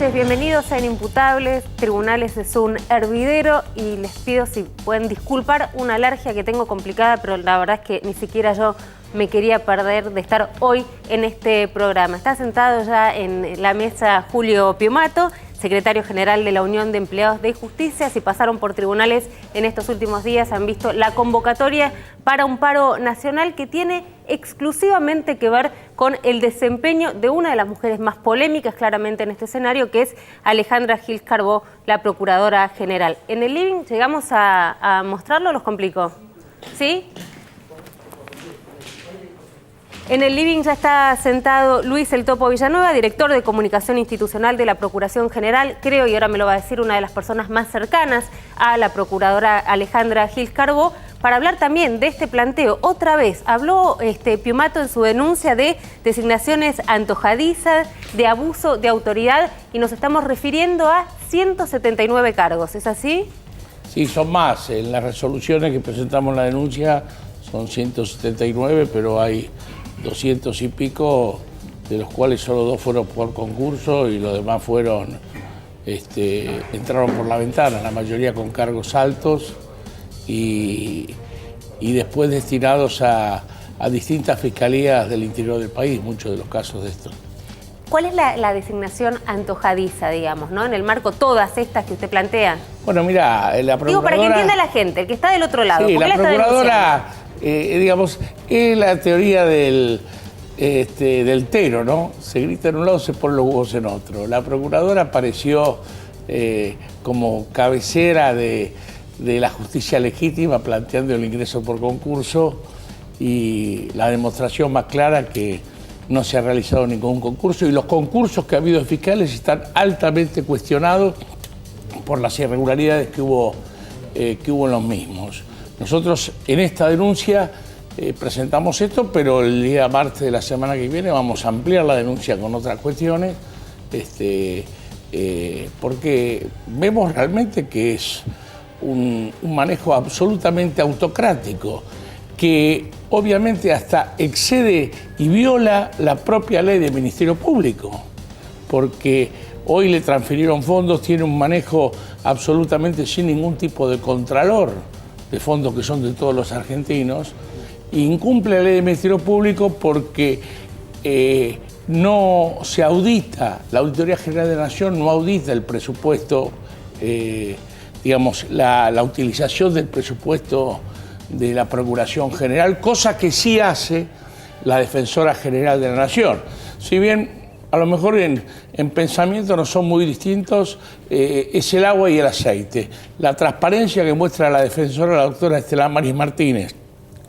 noches, bienvenidos a Inimputables. Tribunales es un hervidero y les pido si pueden disculpar una alergia que tengo complicada, pero la verdad es que ni siquiera yo me quería perder de estar hoy en este programa. Está sentado ya en la mesa Julio Piumato, secretario general de la Unión de Empleados de Justicia. Si pasaron por tribunales en estos últimos días, han visto la convocatoria para un paro nacional que tiene exclusivamente que ver con el desempeño de una de las mujeres más polémicas claramente en este escenario, que es Alejandra Gil Carbó, la Procuradora General. En el living llegamos a mostrarlo, ¿los complico? ¿Sí? En el living ya está sentado Luis El Topo Villanueva, director de Comunicación Institucional de la Procuración General, creo, y ahora me lo va a decir una de las personas más cercanas a la Procuradora Alejandra Gil Carbó, para hablar también de este planteo. Otra vez habló Piumato en su denuncia de designaciones antojadizas, de abuso de autoridad, y nos estamos refiriendo a 179 cargos, ¿es así? Sí, son más. En las resoluciones que presentamos en la denuncia son 179, pero hay 200 y pico, de los cuales solo 2 fueron por concurso y los demás fueron, entraron por la ventana, la mayoría con cargos altos y después destinados a distintas fiscalías del interior del país, muchos de los casos de esto. ¿Cuál es la designación antojadiza, digamos, ¿no? En el marco todas estas que usted plantea. Bueno, mira, la procuradora... Digo, para que entienda la gente, el que está del otro lado. Sí, ¿Por qué la procuradora, digamos, es la teoría del tero, ¿no? Se grita en un lado, se ponen los huevos en otro. La procuradora apareció como cabecera de la justicia legítima, planteando el ingreso por concurso, y la demostración más clara que no se ha realizado ningún concurso, y los concursos que ha habido de fiscales están altamente cuestionados por las irregularidades que hubo en los mismos. Nosotros en esta denuncia presentamos esto, pero el día martes de la semana que viene vamos a ampliar la denuncia con otras cuestiones, porque vemos realmente que es un manejo absolutamente autocrático, que obviamente hasta excede y viola la propia ley del Ministerio Público, porque hoy le transfirieron fondos, tiene un manejo absolutamente sin ningún tipo de contralor de fondos que son de todos los argentinos, e incumple la ley del Ministerio Público porque no se audita, la Auditoría General de la Nación no audita el presupuesto, digamos, la utilización del presupuesto de la Procuración General, cosa que sí hace la Defensora General de la Nación. Si bien a lo mejor en pensamiento no son muy distintos, es el agua y el aceite. La transparencia que muestra la defensora, la doctora Estela Maris Martínez,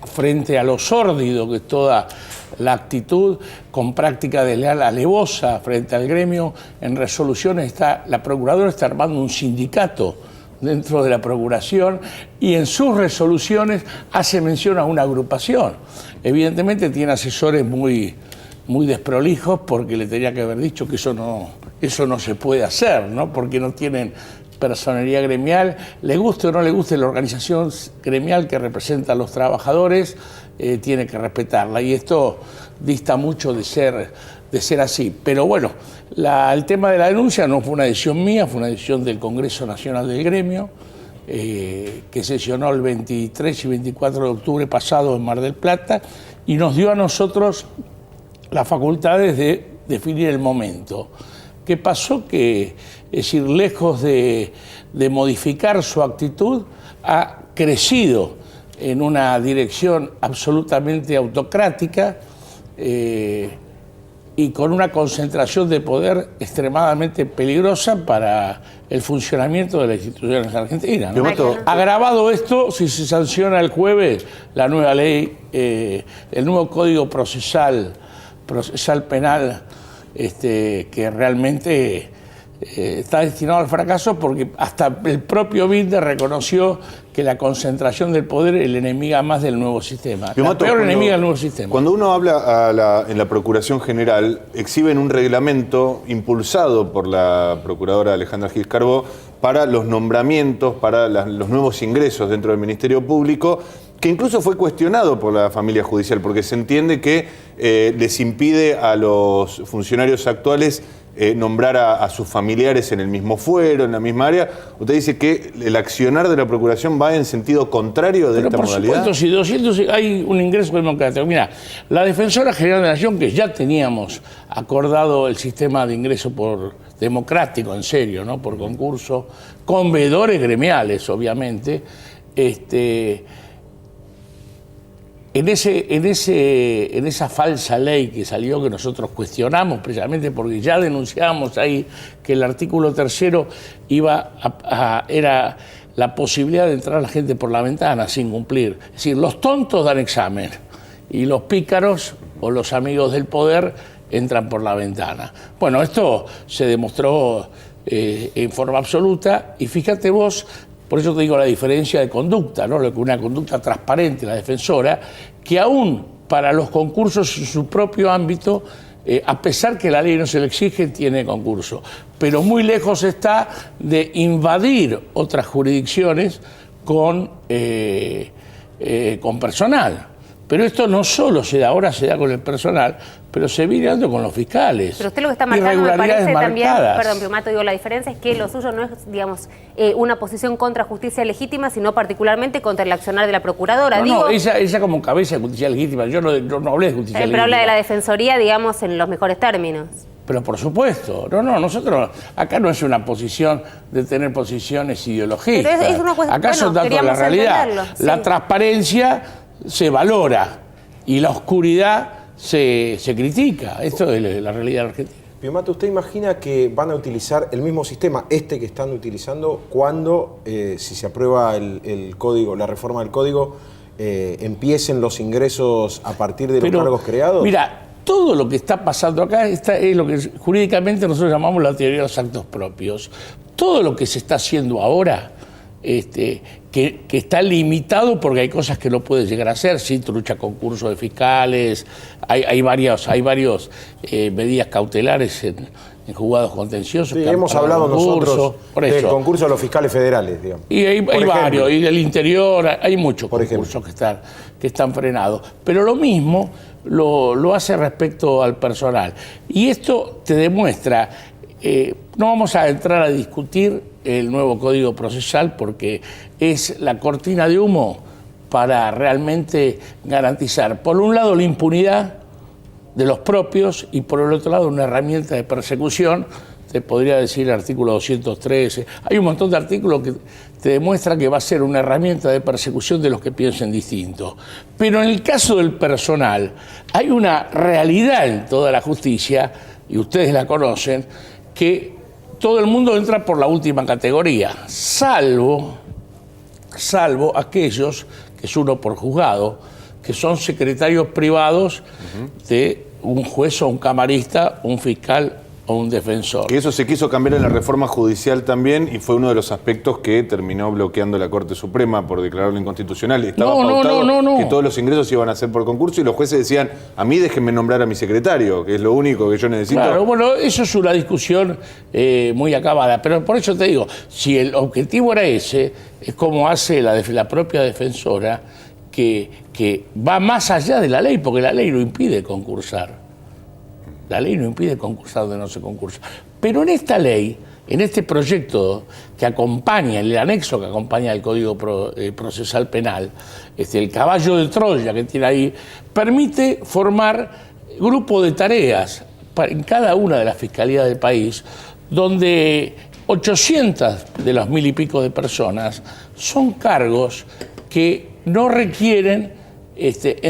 frente a lo sórdido que es toda la actitud con práctica desleal alevosa frente al gremio, en resoluciones la procuradora está armando un sindicato dentro de la Procuración y en sus resoluciones hace mención a una agrupación. Evidentemente tiene asesores muy desprolijos, porque le tenía que haber dicho que eso no se puede hacer, ¿no? Porque no tienen personería gremial, le guste o no le guste la organización gremial que representa a los trabajadores, tiene que respetarla, y esto dista mucho de ser así. Pero bueno, el tema de la denuncia no fue una decisión mía, fue una decisión del Congreso Nacional del Gremio, que sesionó el 23 y 24 de octubre pasado en Mar del Plata, y nos dio a nosotros las facultades de definir el momento. ¿Qué pasó? Que, es decir, lejos de modificar su actitud, ha crecido en una dirección absolutamente autocrática y con una concentración de poder extremadamente peligrosa para el funcionamiento de las instituciones argentinas, ¿no? Agravado esto, si se sanciona el jueves la nueva ley, el nuevo Código Procesal Penal, que realmente está destinado al fracaso, porque hasta el propio BINDE reconoció que la concentración del poder es la enemiga más del nuevo sistema, la peor enemiga del nuevo sistema. Cuando uno habla en la Procuración General, exhiben un reglamento impulsado por la Procuradora Alejandra Gil Carbó para los nombramientos, para los nuevos ingresos dentro del Ministerio Público, que incluso fue cuestionado por la familia judicial, porque se entiende que les impide a los funcionarios actuales nombrar a sus familiares en el mismo fuero, en la misma área. Usted dice que el accionar de la Procuración va en sentido contrario de esta modalidad. Por supuesto, si 200 hay un ingreso democrático. Mira, la Defensora General de la Nación, que ya teníamos acordado el sistema de ingreso por democrático, en serio, ¿no? Por concurso, con veedores gremiales, obviamente, en esa falsa ley que salió, que nosotros cuestionamos precisamente porque ya denunciábamos ahí que el artículo 3º era la posibilidad de entrar a la gente por la ventana sin cumplir. Es decir, los tontos dan examen y los pícaros o los amigos del poder entran por la ventana. Bueno, esto se demostró en forma absoluta y fíjate vos. Por eso te digo la diferencia de conducta, ¿no? Una conducta transparente, la defensora, que aún para los concursos en su propio ámbito, a pesar que la ley no se le exige, tiene concurso. Pero muy lejos está de invadir otras jurisdicciones con personal. Pero esto no solo se da, ahora se da con el personal, pero se viene dando con los fiscales. Pero usted lo que está marcando me parece también, perdón, Piumato, digo, la diferencia es que lo suyo no es, digamos, una posición contra justicia legítima, sino particularmente contra el accionar de la procuradora. No, ella como cabeza de justicia legítima, yo no hablé de justicia legítima. Pero habla de la defensoría, digamos, en los mejores términos. Pero por supuesto, nosotros, acá no es una posición de tener posiciones ideológicas. Pero es una cuestión, acá son datos de la realidad. Sí. La transparencia se valora y la oscuridad se critica. Esto es la realidad argentina. Piumato, ¿usted imagina que van a utilizar el mismo sistema, que están utilizando, cuando, si se aprueba el código, la reforma del código, empiecen los ingresos a partir de los cargos creados? Mira, todo lo que está pasando acá es lo que jurídicamente nosotros llamamos la teoría de los actos propios. Todo lo que se está haciendo ahora, que está limitado porque hay cosas que no puede llegar a hacer, sí, trucha concurso de fiscales, hay varias medidas cautelares en juzgados contenciosos. Sí, hemos hablado nosotros del concurso de los fiscales federales, digamos. Y hay varios, y del interior, hay muchos concursos que están frenados. Pero lo mismo lo hace respecto al personal. Y esto te demuestra, no vamos a entrar a discutir el nuevo Código Procesal porque es la cortina de humo para realmente garantizar, por un lado, la impunidad de los propios y por el otro lado una herramienta de persecución. Te podría decir el artículo 213. Hay un montón de artículos que te demuestran que va a ser una herramienta de persecución de los que piensen distinto. Pero en el caso del personal hay una realidad en toda la justicia, y ustedes la conocen, que todo el mundo entra por la última categoría, salvo aquellos, que es uno por juzgado, que son secretarios privados de un juez o un camarista, un fiscal o un defensor. Que eso se quiso cambiar en la reforma judicial también y fue uno de los aspectos que terminó bloqueando la Corte Suprema por declararlo inconstitucional. Estaba pautado que todos los ingresos iban a ser por concurso y los jueces decían, a mí déjenme nombrar a mi secretario, que es lo único que yo necesito. Claro, bueno, eso es una discusión muy acabada, pero por eso te digo, si el objetivo era ese, es como hace la propia defensora, que va más allá de la ley, porque la ley no impide concursar. La ley no impide concursar donde no se concursa. Pero en esta ley, en este proyecto que acompaña, el anexo que acompaña el Código Procesal Penal, el caballo de Troya que tiene ahí, permite formar grupos de tareas en cada una de las fiscalías del país, donde 800 de los 1000 y pico de personas son cargos que no requieren ser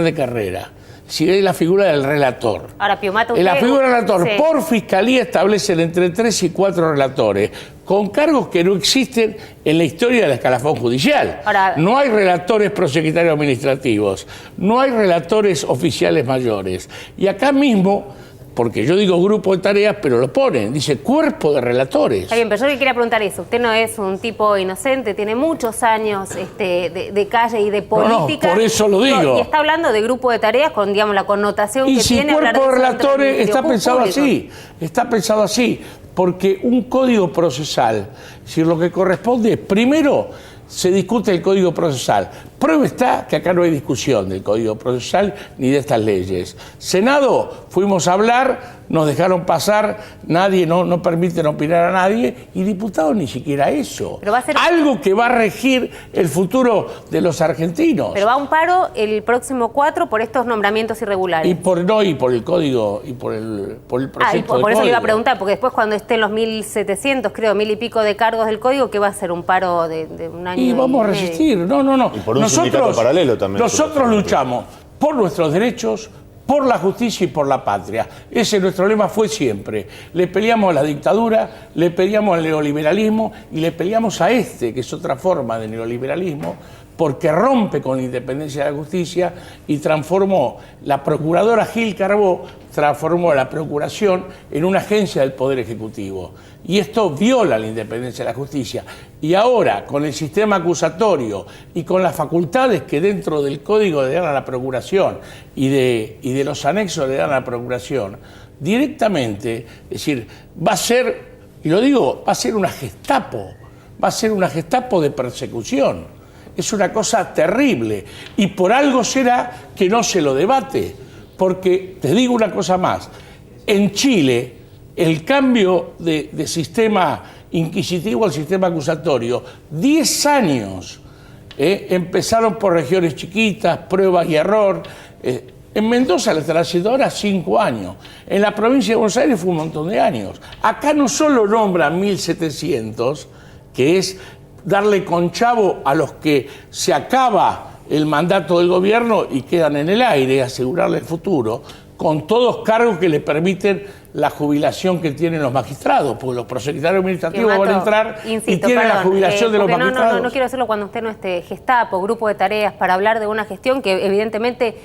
de carrera. Si es la figura del relator. Ahora, Piumato, la figura del relator, sí. Por fiscalía establecen entre 3 y 4 relatores, con cargos que no existen en la historia del escalafón judicial. Ahora, no hay relatores prosecretarios administrativos, no hay relatores oficiales mayores. Y acá mismo, porque yo digo grupo de tareas, pero lo ponen, dice cuerpo de relatores. Está bien, pero yo le quería preguntar eso. Usted no es un tipo inocente, tiene muchos años de calle y de política. No, por eso lo digo. Y está hablando de grupo de tareas con, digamos, la connotación que tiene. Y si cuerpo de relatores está pensado así, porque un código procesal, si lo que corresponde, primero se discute el código procesal, Prueba está que acá no hay discusión del Código Procesal ni de estas leyes. Senado, fuimos a hablar, nos dejaron pasar, nadie no permiten opinar a nadie, y diputados ni siquiera eso. Pero va a ser algo que va a regir el futuro de los argentinos. Pero va a un paro el próximo 4 por estos nombramientos irregulares. Y por el Código, y por el proyecto por eso le iba a Código. preguntar, porque después cuando estén los 1.700, creo, 1.000 y pico de cargos del Código, ¿qué va a ser? ¿Un paro de un año? Y vamos a resistir. No. Y por un sindicato paralelo también. Nosotros luchamos por nuestros derechos, por la justicia y por la patria. Ese nuestro lema fue siempre. Le peleamos a la dictadura, le peleamos al neoliberalismo y le peleamos a este, que es otra forma de neoliberalismo, porque rompe con la independencia de la justicia y transformó la procuradora Gil Carbó, transformó la procuración en una agencia del Poder Ejecutivo. Y esto viola la independencia de la justicia. Y ahora, con el sistema acusatorio y con las facultades que dentro del Código le dan a la procuración y de los anexos le dan a la procuración, directamente, es decir, va a ser, y lo digo, va a ser una Gestapo de persecución. Es una cosa terrible y por algo será que no se lo debate, porque te digo una cosa más, en Chile el cambio de sistema inquisitivo al sistema acusatorio, 10 años, empezaron por regiones chiquitas, pruebas y error, en Mendoza le estará haciendo ahora 5 años, en la provincia de Buenos Aires fue un montón de años, acá no solo nombran 1.700, que es darle conchavo a los que se acaba el mandato del gobierno y quedan en el aire, asegurarle el futuro, con todos cargos que le permiten la jubilación que tienen los magistrados, porque los prosecretarios administrativos van a entrar y tienen la jubilación de los magistrados. No quiero hacerlo cuando usted no esté Gestapo, grupo de tareas, para hablar de una gestión que evidentemente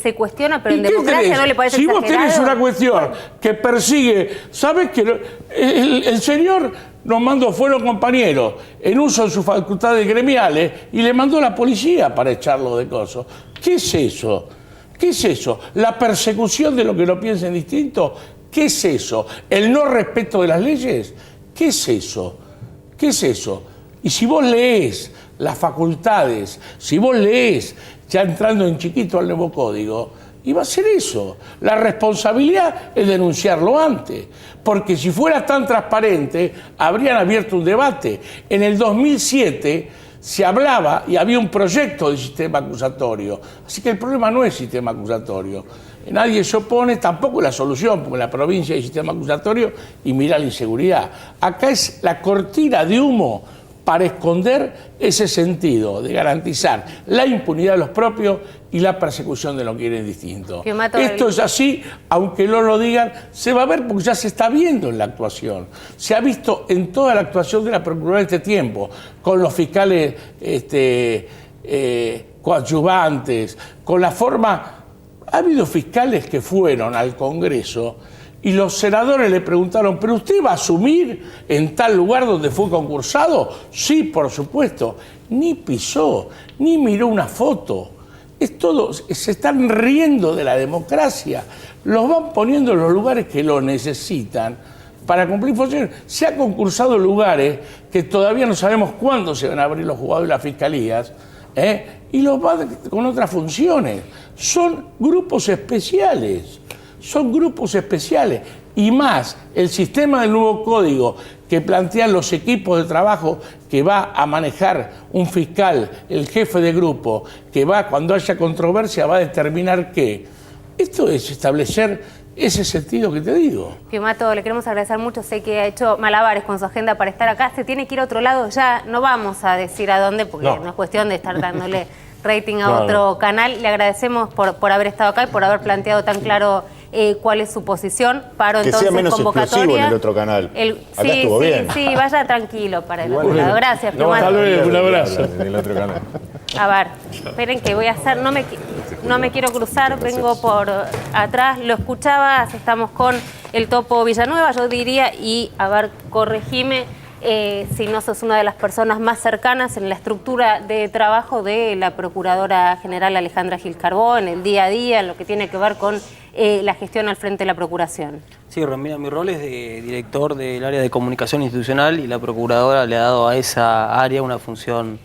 se cuestiona, pero en democracia no le parece si exagerado. Si vos tenés una cuestión que persigue, ¿sabes que el señor nos mandó, fueron compañeros en uso de sus facultades gremiales y le mandó la policía para echarlo de coso? ¿Qué es eso? ¿Qué es eso? ¿La persecución de lo que no piensen distinto? ¿Qué es eso? ¿El no respeto de las leyes? ¿Qué es eso? ¿Qué es eso? Y si vos leés las facultades, si vos leés, ya entrando en chiquito al nuevo código, y va a ser eso. La responsabilidad es denunciarlo antes, porque si fuera tan transparente, habrían abierto un debate. En el 2007 se hablaba y había un proyecto de sistema acusatorio. Así que el problema no es sistema acusatorio. Nadie se opone, tampoco es la solución, porque en la provincia hay sistema acusatorio y mira la inseguridad. Acá es la cortina de humo para esconder ese sentido de garantizar la impunidad de los propios y la persecución de lo que quieren distinto. Esto es así, aunque no lo digan, se va a ver porque ya se está viendo en la actuación. Se ha visto en toda la actuación de la Procuraduría de este tiempo, con los fiscales coadyuvantes, con la forma... Ha habido fiscales que fueron al Congreso y los senadores le preguntaron, ¿pero usted va a asumir en tal lugar donde fue concursado? Sí, por supuesto. Ni pisó, ni miró una foto. Es todo, se están riendo de la democracia. Los van poniendo en los lugares que lo necesitan para cumplir funciones. Se ha concursado en lugares que todavía no sabemos cuándo se van a abrir los juzgados y las fiscalías, y los van con otras funciones. Son grupos especiales. Son grupos especiales y más el sistema del nuevo código que plantean los equipos de trabajo que va a manejar un fiscal, el jefe de grupo, que va, cuando haya controversia, va a determinar qué. Esto es establecer ese sentido que te digo. Piumato, le queremos agradecer mucho. Sé que ha hecho malabares con su agenda para estar acá. Se tiene que ir a otro lado. Ya no vamos a decir a dónde, porque no es cuestión de estar dándole rating a otro canal. Le agradecemos por haber estado acá y por haber planteado tan claro cuál es su posición. Paro que entonces sea menos explosivo en el otro canal. Acá estuvo bien. Sí, vaya tranquilo para el otro lado. Gracias, Piumato. Hasta luego, un abrazo. En el otro canal. A ver, esperen que voy a hacer, no me quiero cruzar, vengo por atrás, lo escuchabas, estamos con el Topo Villanueva, yo diría, y a ver, corregime si no sos una de las personas más cercanas en la estructura de trabajo de la Procuradora General Alejandra Gil Carbó, en el día a día, en lo que tiene que ver con la gestión al frente de la Procuración. Sí, Romina, mi rol es de director del área de comunicación institucional y la Procuradora le ha dado a esa área una función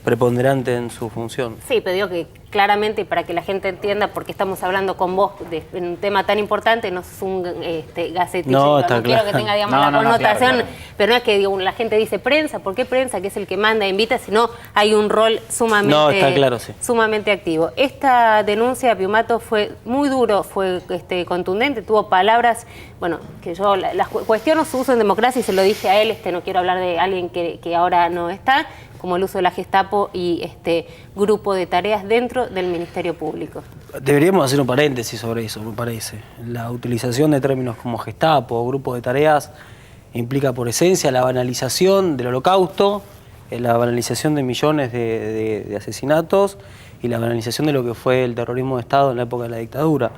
preponderante en su función. Sí, pero digo que claramente, y para que la gente entienda, porque estamos hablando con vos de un tema tan importante, no es un gacetillero, No, no está quiero claro. que tenga, digamos, No, la no, no, connotación, claro. pero no es que digo, la gente dice prensa, ¿por qué prensa? Que es el que manda, invita, sino hay un rol sumamente, No, está claro, sí. sumamente activo. Esta denuncia de Piumato fue muy duro, fue contundente, tuvo palabras, bueno, que yo las cuestiono su uso en democracia y se lo dije a él, no quiero hablar de alguien que ahora no está, como el uso de la Gestapo y este grupo de tareas dentro del Ministerio Público. Deberíamos hacer un paréntesis sobre eso, me parece. La utilización de términos como Gestapo o grupo de tareas implica por esencia la banalización del Holocausto, la banalización de millones de asesinatos y la banalización de lo que fue el terrorismo de Estado en la época de la dictadura.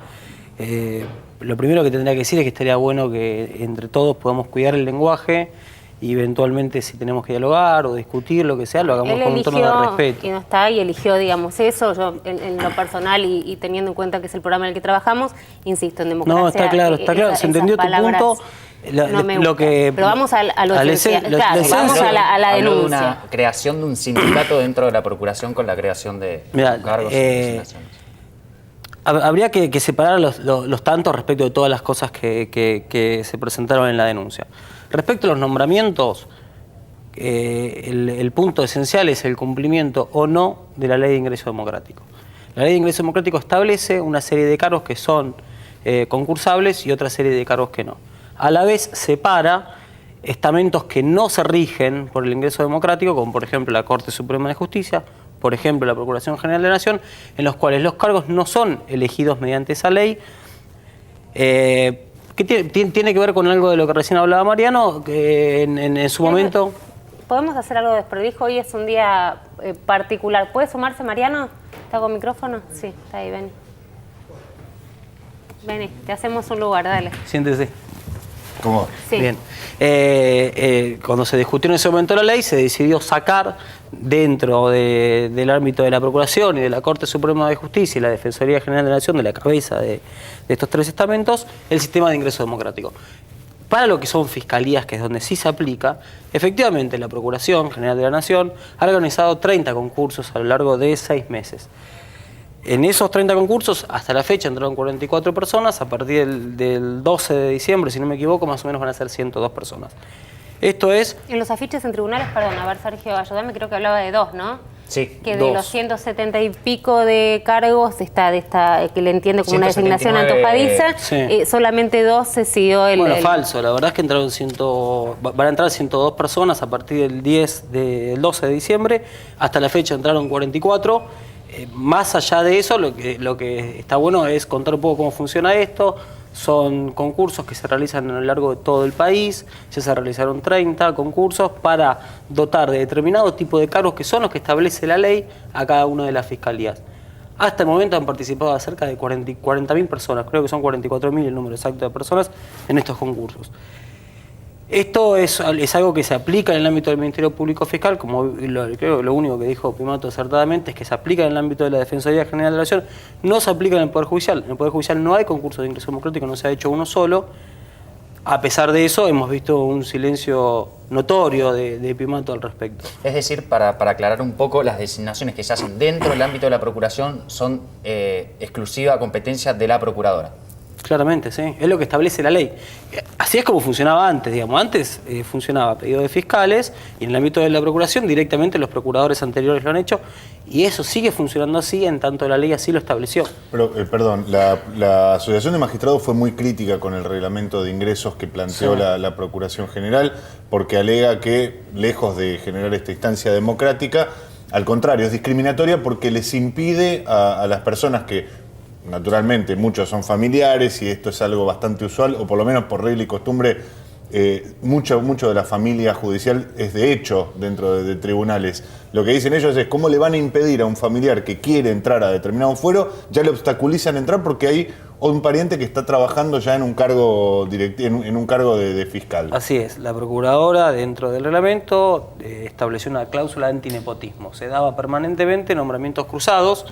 Lo primero que tendría que decir es que estaría bueno que entre todos podamos cuidar el lenguaje y eventualmente si tenemos que dialogar o discutir, lo que sea, lo hagamos con un tono de respeto. Y no está y eligió, digamos, eso. Yo, en lo personal y teniendo en cuenta que es el programa en el que trabajamos, insisto, en democracia. No, está claro, se entendió tu punto. No me gusta. Pero vamos a lo esencial. Claro, vamos a la Habló de denuncia. una creación de un sindicato dentro de la Procuración con la creación de Mirá, cargos y designaciones. Habría que separar los tantos respecto de todas las cosas que se presentaron en la denuncia. Respecto a los nombramientos, el punto esencial es el cumplimiento o no de la Ley de Ingreso Democrático. La Ley de Ingreso Democrático establece una serie de cargos que son concursables y otra serie de cargos que no. A la vez separa estamentos que no se rigen por el ingreso democrático, como por ejemplo la Corte Suprema de Justicia, por ejemplo la Procuración General de la Nación, en los cuales los cargos no son elegidos mediante esa ley, que tiene que ver con algo de lo que recién hablaba Mariano, que en su momento... ¿Podemos hacer algo de desprolijo? Hoy es un día particular. ¿Puede sumarse Mariano? ¿Está con micrófono? Sí, está ahí, ven. Vení, te hacemos un lugar, dale. Siéntese. ¿Cómo? Sí. Bien. Cuando se discutió en ese momento la ley, se decidió sacar dentro del ámbito de la Procuración y de la Corte Suprema de Justicia y la Defensoría General de la Nación, de la cabeza de estos tres estamentos, el sistema de ingreso democrático. Para lo que son fiscalías, que es donde sí se aplica, efectivamente la Procuración General de la Nación ha organizado 30 concursos a lo largo de 6 meses. En esos 30 concursos, hasta la fecha entraron 44 personas, a partir del 12 de diciembre, si no me equivoco, más o menos van a ser 102 personas. Esto es... En los afiches en tribunales, perdón, a ver, Sergio, ayúdame, creo que hablaba de 2, ¿no? Sí, Que de 2. los 170 y pico de cargos, de esta que le entiende como una 179, designación antojadiza, sí. Solamente 2 se siguió el... Bueno, falso. La verdad es que van a entrar 102 personas a partir del 12 de diciembre. Hasta la fecha entraron 44. Más allá de eso, lo que está bueno es contar un poco cómo funciona esto. Son concursos que se realizan a lo largo de todo el país. Ya se realizaron 30 concursos para dotar de determinado tipo de cargos que son los que establece la ley a cada una de las fiscalías. Hasta el momento han participado cerca de 40.000 personas, creo que son 44.000 el número exacto de personas en estos concursos. Esto es algo que se aplica en el ámbito del Ministerio Público Fiscal, como creo que lo único que dijo Piumato acertadamente es que se aplica en el ámbito de la Defensoría General de la Nación, no se aplica en el Poder Judicial. En el Poder Judicial no hay concurso de ingreso democrático, no se ha hecho uno solo. A pesar de eso, hemos visto un silencio notorio de Piumato al respecto. Es decir, para aclarar un poco, las designaciones que se hacen dentro del ámbito de la Procuración son exclusiva competencia de la Procuradora. Claramente, sí. Es lo que establece la ley. Así es como funcionaba antes, digamos. Antes funcionaba a pedido de fiscales y en el ámbito de la Procuración directamente los procuradores anteriores lo han hecho y eso sigue funcionando así en tanto la ley así lo estableció. Pero, perdón, la Asociación de Magistrados fue muy crítica con el reglamento de ingresos que planteó la Procuración General porque alega que, lejos de generar esta instancia democrática, al contrario, es discriminatoria porque les impide a las personas que... Naturalmente, muchos son familiares y esto es algo bastante usual, o por lo menos por regla y costumbre, mucho de la familia judicial es de hecho dentro de tribunales. Lo que dicen ellos es cómo le van a impedir a un familiar que quiere entrar a determinado fuero, ya le obstaculizan entrar porque hay un pariente que está trabajando ya en un cargo en un cargo de fiscal. Así es, la procuradora dentro del reglamento estableció una cláusula antinepotismo. Se daba permanentemente nombramientos cruzados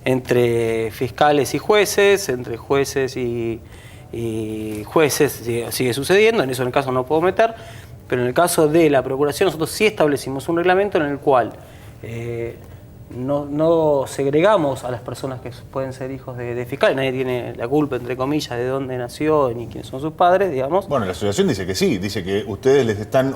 entre fiscales y jueces, entre jueces y jueces sigue sucediendo, en eso en el caso no puedo meter, pero en el caso de la Procuración nosotros sí establecimos un reglamento en el cual no segregamos a las personas que pueden ser hijos de fiscales. Nadie tiene la culpa, entre comillas, de dónde nació ni quiénes son sus padres, digamos. Bueno, la asociación dice que sí, dice que ustedes les están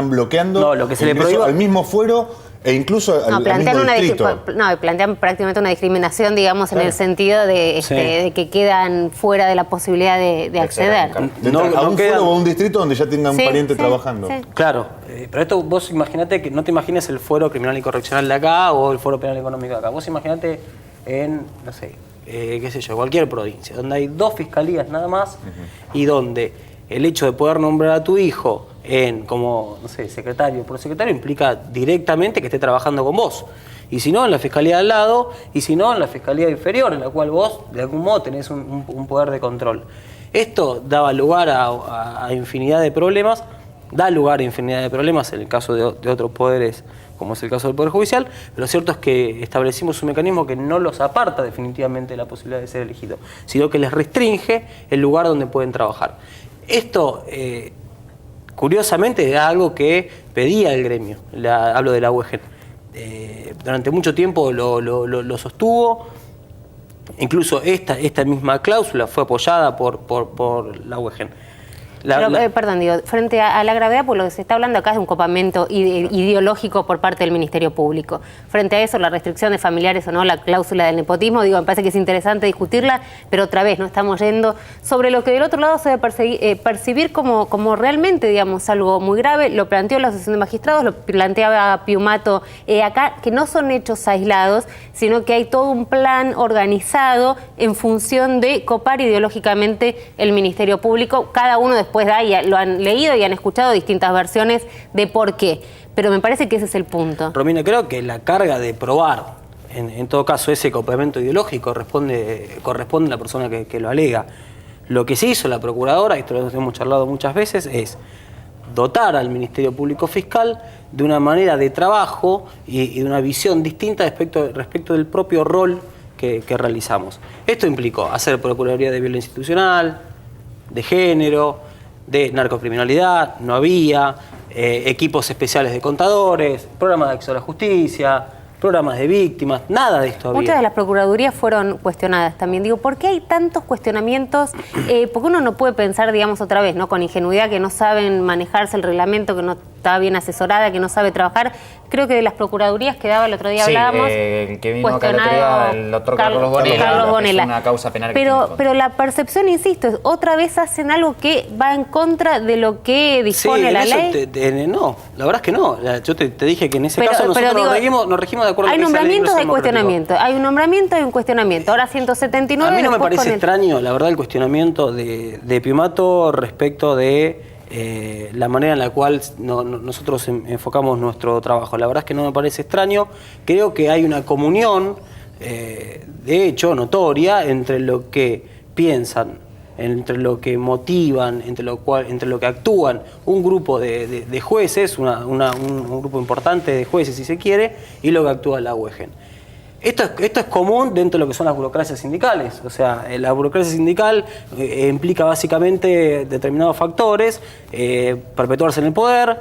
bloqueando No, lo que se le ingreso prohíba- al mismo fuero e incluso al mismo distrito. Plantean prácticamente una discriminación, digamos, en el sentido de, Sí. de que quedan fuera de la posibilidad de acceder. De entrar a un quedan- fuero o a un distrito donde ya tengan un Sí, pariente sí, trabajando. sí. Claro, pero esto vos imaginate que no te imagines el fuero criminal y correccional de acá o el fuero penal económico de acá. Vos imaginate en, no sé, qué sé yo, cualquier provincia, donde hay 2 fiscalías nada más y donde el hecho de poder nombrar a tu hijo como, no sé, secretario o prosecretario implica directamente que esté trabajando con vos. Y si no, en la fiscalía al lado, y si no, en la fiscalía inferior, en la cual vos, de algún modo, tenés un poder de control. Esto daba lugar a infinidad de problemas, da lugar a infinidad de problemas en el caso de otros poderes, como es el caso del Poder Judicial, pero lo cierto es que establecimos un mecanismo que no los aparta definitivamente de la posibilidad de ser elegidos, sino que les restringe el lugar donde pueden trabajar. Esto, curiosamente, era algo que pedía el gremio, hablo de la UEGEN. Durante mucho tiempo lo sostuvo, incluso esta misma cláusula fue apoyada por la UEGEN. Perdón, digo, frente a la gravedad, por lo que se está hablando acá es de un copamiento ideológico por parte del Ministerio Público. Frente a eso, la restricción de familiares o no, la cláusula del nepotismo, digo, me parece que es interesante discutirla, pero otra vez no estamos yendo sobre lo que del otro lado se debe percibir como realmente, digamos, algo muy grave. Lo planteó la Asociación de Magistrados, lo planteaba Piumato acá, que no son hechos aislados, sino que hay todo un plan organizado en función de copar ideológicamente el Ministerio Público. Cada uno después lo han leído y han escuchado distintas versiones de por qué. Pero me parece que ese es el punto. Romina, creo que la carga de probar, en todo caso, ese copamiento ideológico corresponde a la persona que lo alega. Lo que sí hizo la Procuradora, y esto lo hemos charlado muchas veces, es dotar al Ministerio Público Fiscal de una manera de trabajo y de una visión distinta respecto del propio rol que realizamos. Esto implicó hacer Procuraduría de Violencia Institucional, de género, de narcocriminalidad, no había, equipos especiales de contadores, programas de acceso a la justicia, programas de víctimas, nada de esto había. Muchas de las procuradurías fueron cuestionadas también. Digo, ¿por qué hay tantos cuestionamientos? Porque uno no puede pensar, digamos, otra vez, ¿no? Con ingenuidad, que no saben manejarse el reglamento, que no está bien asesorada, que no sabe trabajar. Creo que de las procuradurías que daba el otro día hablábamos. El que vino acá el otro día, el doctor Carlos Bonella, es una causa penal que tiene. Pero la percepción, insisto, es otra vez hacen algo que va en contra de lo que dispone la ley. No, la verdad es que no. Yo te dije que en ese caso nosotros nos regimos de acuerdo hay con esa ley. nombramientos, hay cuestionamiento. Hay un nombramiento, hay un cuestionamiento. Ahora 179. A mí no me parece extraño, la verdad, el cuestionamiento de Piumato respecto de la manera en la cual nosotros enfocamos nuestro trabajo. La verdad es que no me parece extraño. Creo que hay una comunión, de hecho, notoria, entre lo que piensan, entre lo que motivan, entre lo que actúan un grupo de jueces, un grupo importante de jueces, si se quiere, y lo que actúa la UEGEN. Esto es común dentro de lo que son las burocracias sindicales. O sea, la burocracia sindical implica básicamente determinados factores, perpetuarse en el poder,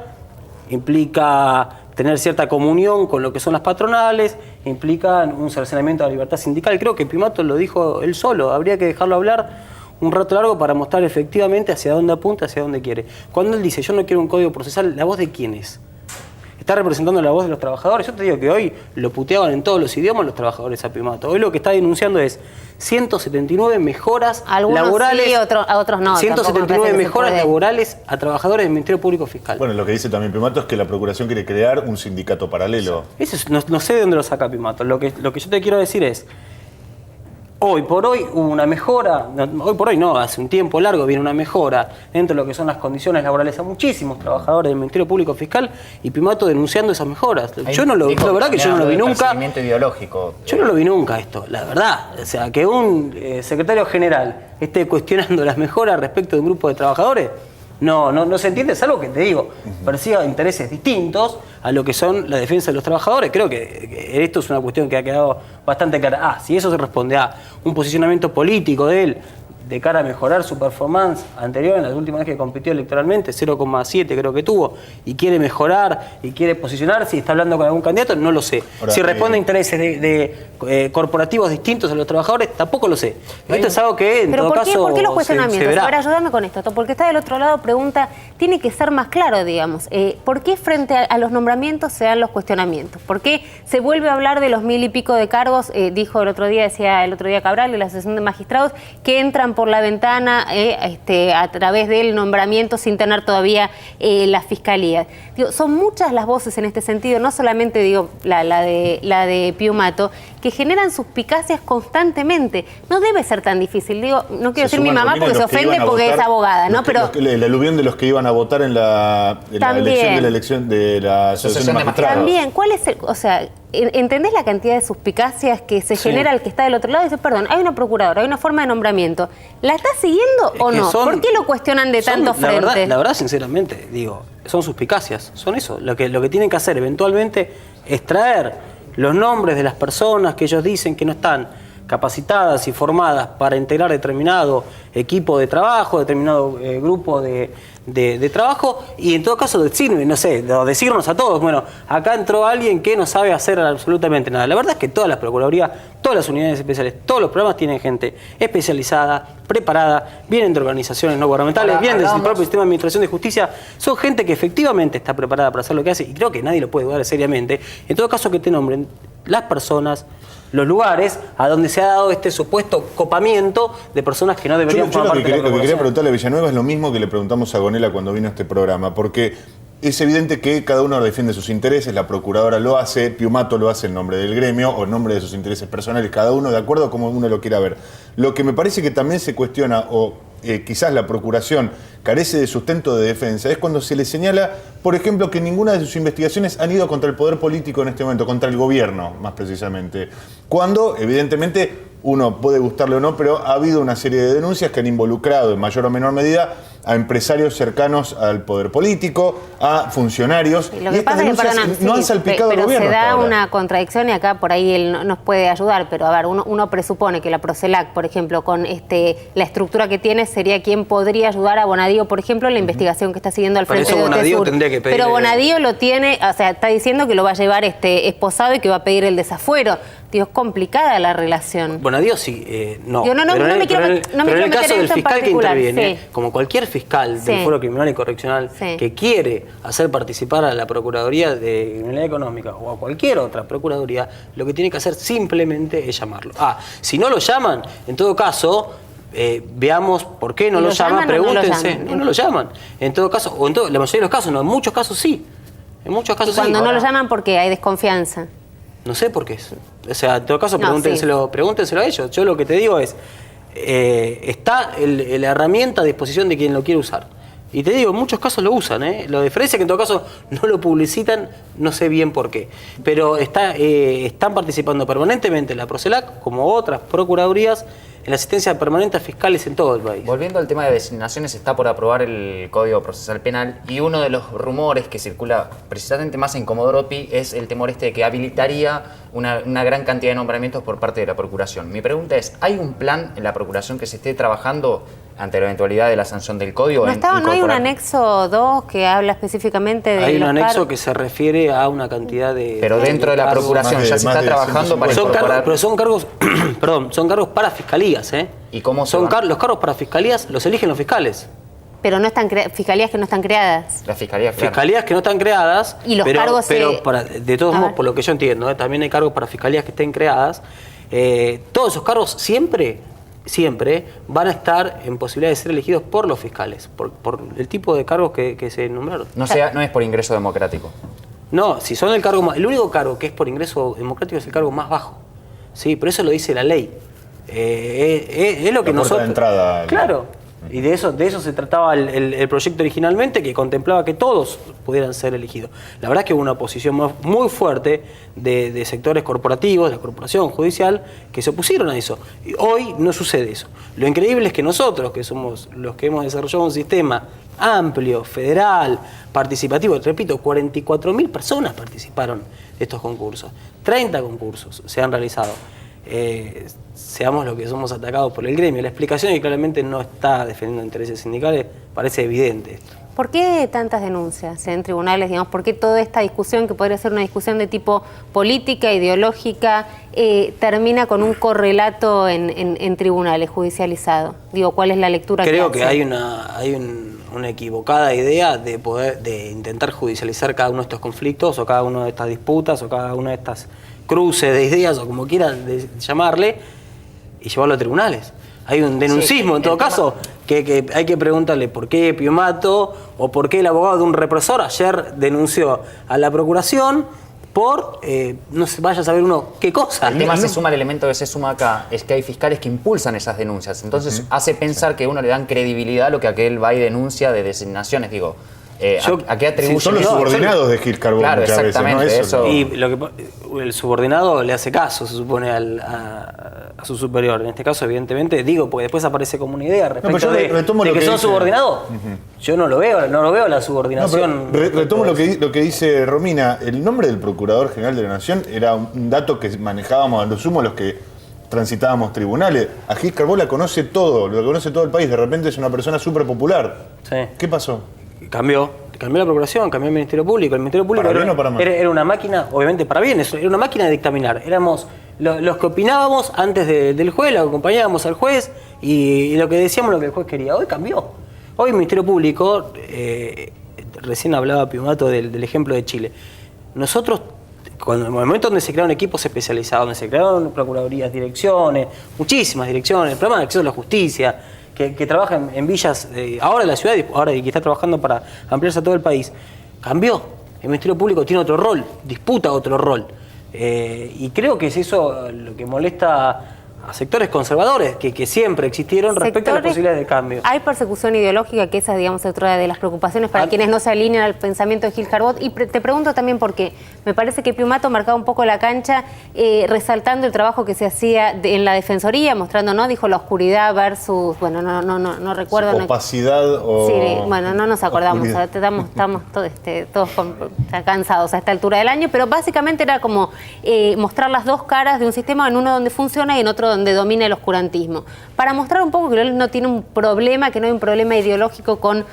implica tener cierta comunión con lo que son las patronales, implica un cercenamiento de la libertad sindical. Creo que Piumato lo dijo él solo, habría que dejarlo hablar un rato largo para mostrar efectivamente hacia dónde apunta, hacia dónde quiere. Cuando él dice, yo no quiero un código procesal, ¿la voz de quién es? ¿Está representando la voz de los trabajadores? Yo te digo que hoy lo puteaban en todos los idiomas los trabajadores a Piumato. Hoy lo que está denunciando es 179 mejoras laborales. Sí, a otros no. 179 mejoras laborales a trabajadores del Ministerio Público Fiscal. Bueno, lo que dice también Piumato es que la Procuración quiere crear un sindicato paralelo. Eso no sé de dónde lo saca Piumato. Lo que yo te quiero decir es, hoy por hoy hubo una mejora, hoy por hoy no, hace un tiempo largo viene una mejora dentro de lo que son las condiciones laborales a muchísimos trabajadores del Ministerio Público Fiscal y Piumato denunciando esas mejoras. Yo no lo vi, la verdad que yo no lo vi nunca. Ideológico. Yo no lo vi nunca esto, la verdad. O sea, que un secretario general esté cuestionando las mejoras respecto de un grupo de trabajadores, no se entiende, es algo que te digo, persiga intereses distintos a lo que son la defensa de los trabajadores. Creo que esto es una cuestión que ha quedado bastante clara. Si eso se responde a un posicionamiento político de él, de cara a mejorar su performance anterior, en la última vez que compitió electoralmente, 0,7 creo que tuvo, y quiere mejorar y quiere posicionarse y está hablando con algún candidato, no lo sé. Ahora, si responde a intereses corporativos distintos a los trabajadores, tampoco lo sé. Esto es algo que en Pero todo caso ¿por qué los se cuestionamientos? verá. Ahora, ayúdame con esto, porque está del otro lado, pregunta, tiene que ser más claro, digamos. ¿Por qué frente a los nombramientos se dan los cuestionamientos? ¿Por qué se vuelve a hablar de los 1000 y pico de cargos? Dijo decía el otro día Cabral de la Asociación de Magistrados, que entran por la ventana a través del nombramiento sin tener todavía la fiscalía. Digo, son muchas las voces en este sentido, no solamente digo la de Piumato, que generan suspicacias constantemente. No debe ser tan difícil. Digo, no quiero decir mi mamá porque se ofende porque es abogada, ¿no? Pero el aluvión de los que iban a votar en la elección de la Asociación de Magistrados. También, ¿cuál es el, o sea, ¿entendés la cantidad de suspicacias que se genera el que está del otro lado? Y dice, perdón, hay una procuradora, hay una forma de nombramiento. ¿La está siguiendo o no? ¿Por qué lo cuestionan de tantos frentes? La verdad, sinceramente, digo, son suspicacias, son eso. Lo que tienen que hacer eventualmente es traer los nombres de las personas que ellos dicen que no están capacitadas y formadas para integrar determinado equipo de trabajo, determinado grupo de trabajo, y en todo caso decirnos a todos, bueno, acá entró alguien que no sabe hacer absolutamente nada. La verdad es que todas las procuradurías, todas las unidades especiales, todos los programas tienen gente especializada, preparada, vienen de organizaciones no gubernamentales, vienen del propio sistema de administración de justicia, son gente que efectivamente está preparada para hacer lo que hace, y creo que nadie lo puede dudar seriamente. En todo caso, que te nombren las personas, los lugares a donde se ha dado este supuesto copamiento de personas que no deberían formar parte de la Lo que quería corporación. preguntarle a Villanueva es lo mismo que le preguntamos a Gonella cuando vino a este programa, porque es evidente que cada uno defiende sus intereses, la procuradora lo hace, Piumato lo hace en nombre del gremio o en nombre de sus intereses personales, cada uno de acuerdo a como uno lo quiera ver. Lo que me parece que también se cuestiona, o quizás la procuración carece de sustento de defensa, es cuando se le señala, por ejemplo, que ninguna de sus investigaciones han ido contra el poder político en este momento, contra el gobierno, más precisamente. Cuando, evidentemente, uno puede gustarle o no, pero ha habido una serie de denuncias que han involucrado en mayor o menor medida a empresarios cercanos al poder político, a funcionarios. Lo que pasa es que, no han salpicado al gobierno. Pero se da hasta ahora. una contradicción y acá por ahí él nos puede ayudar, pero a ver, uno presupone que la Procelac, por ejemplo, con la estructura que tiene, sería quien podría ayudar a Bonadío, por ejemplo, en la investigación que está siguiendo al frente de Bonadío OTESUR. tendría que pedir, pero Bonadío lo tiene, o sea, está diciendo que lo va a llevar esposado y que va a pedir el desafuero. Dios, complicada la relación. Bonadío sí, no. Yo no me quiero meter en el caso del fiscal que interviene, sí, como cualquier fiscal del Foro Criminal y Correccional que quiere hacer participar a la Procuraduría de Criminalidad Económica o a cualquier otra Procuraduría, lo que tiene que hacer simplemente es llamarlo. Si no lo llaman, en todo caso, veamos por qué no lo llaman, pregúntense. No lo llaman. En todo caso, o en la mayoría de los casos, no, en muchos casos sí. En muchos casos y cuando sí. no lo llaman, porque hay desconfianza. No sé por qué es. O sea, en todo caso, pregúntenselo a ellos. Yo lo que te digo es, está la herramienta a disposición de quien lo quiere usar. Y te digo, en muchos casos lo usan, ¿eh? La diferencia es que en todo caso no lo publicitan, no sé bien por qué. Pero están participando permanentemente la Procelac, como otras procuradurías, en la asistencia permanente a fiscales en todo el país. Volviendo al tema de designaciones, está por aprobar el Código Procesal Penal y uno de los rumores que circula precisamente más en Comodoro Pi es el temor de que habilitaría una gran cantidad de nombramientos por parte de la Procuración. Mi pregunta es, ¿hay un plan en la Procuración que se esté trabajando ante la eventualidad de la sanción del Código? ¿No hay un anexo 2 que habla específicamente de Hay un anexo que se refiere a una cantidad de... Pero dentro de la Procuración ya se está trabajando para incorporar... Pero son cargos, perdón, son cargos para fiscalías, ¿eh? ¿Y cómo son los cargos para fiscalías los eligen los fiscales. Pero no están fiscalías que no están creadas. Las fiscalías, claro. Fiscalías que no están creadas. Y los cargos de todos modos, por lo que yo entiendo, también hay cargos para fiscalías que estén creadas. Todos esos cargos siempre van a estar en posibilidad de ser elegidos por los fiscales, por el tipo de cargos que se nombraron. No es por ingreso democrático. No, si son el único cargo que es por ingreso democrático es el cargo más bajo. Sí, pero eso lo dice la ley. Es lo que nosotros... de entrada. Claro. Y de eso se trataba el proyecto originalmente, que contemplaba que todos pudieran ser elegidos. La verdad es que hubo una oposición muy fuerte de sectores corporativos, de la corporación judicial, que se opusieron a eso. Y hoy no sucede eso. Lo increíble es que nosotros, que somos los que hemos desarrollado un sistema amplio, federal, participativo, repito, 44.000 personas participaron de estos concursos. 30 concursos se han realizado. seamos lo que somos atacados por el gremio. La explicación es que claramente no está defendiendo intereses sindicales, parece evidente esto. ¿Por qué tantas denuncias en tribunales? Digamos, ¿por qué toda esta discusión, que podría ser una discusión de tipo política, ideológica, termina con un correlato en tribunales judicializado? Digo, ¿cuál es la lectura Creo que que hace? hay una equivocada idea de intentar judicializar cada uno de estos conflictos, o cada una de estas disputas, o cada una de estas cruces de ideas, o como quieran llamarle, y llevarlo a tribunales. Hay un denuncismo, en todo caso, que hay que preguntarle por qué Piumato o por qué el abogado de un represor ayer denunció a la Procuración por, no se vaya a saber uno qué cosa. El tema se suma, el elemento que se suma acá, es que hay fiscales que impulsan esas denuncias. Entonces hace pensar que uno le dan credibilidad a lo que aquel va y denuncia de designaciones. Digo, ¿a qué atribuye? Son los subordinados de Gil Carbó Claro, muchas veces, ¿no? exactamente, eso. Y el subordinado le hace caso, se supone, a su superior. En este caso, evidentemente, digo, porque después aparece como una idea respecto yo retomo de lo que que son dice. subordinados. Yo no lo veo la subordinación. Retomo lo que dice Romina. El nombre del Procurador General de la Nación era un dato que manejábamos a lo sumo los que transitábamos tribunales. A Gil Carbó la conoce todo, lo conoce todo el país. De repente es una persona súper popular. Sí. ¿Qué pasó? Cambió la Procuración, cambió el Ministerio Público. El Ministerio Público ¿Para bien o para mal? era una máquina, obviamente para bien, era una máquina de dictaminar. Éramos los que opinábamos antes del juez, lo que acompañábamos al juez y lo que decíamos, lo que el juez quería. Hoy cambió. Hoy el Ministerio Público, recién hablaba Piumato del ejemplo de Chile. Nosotros, en el momento donde se crearon equipos especializados, donde se crearon procuradurías, direcciones, muchísimas direcciones, el programa de acceso a la justicia, que trabaja en villas, ahora en la ciudad, ahora y que está trabajando para ampliarse a todo el país, cambió. El Ministerio Público tiene otro rol, disputa otro rol. Y creo que es eso lo que molesta a sectores conservadores que siempre existieron respecto a las posibilidades de cambio. Hay persecución ideológica, que esa, digamos, es otra de las preocupaciones para quienes no se alinean al pensamiento de Gil Carbó. Y te pregunto también por qué. Me parece que Piumato marcaba un poco la cancha, resaltando el trabajo que se hacía en la Defensoría, mostrando, ¿no? Dijo la oscuridad versus, bueno, no recuerdo. Opacidad o... Sí, bueno, no nos acordamos, oscuridad. estamos todos cansados a esta altura del año, pero básicamente era como mostrar las dos caras de un sistema, en uno donde funciona y en otro donde domina el oscurantismo. Para mostrar un poco que él no tiene un problema, que no hay un problema ideológico con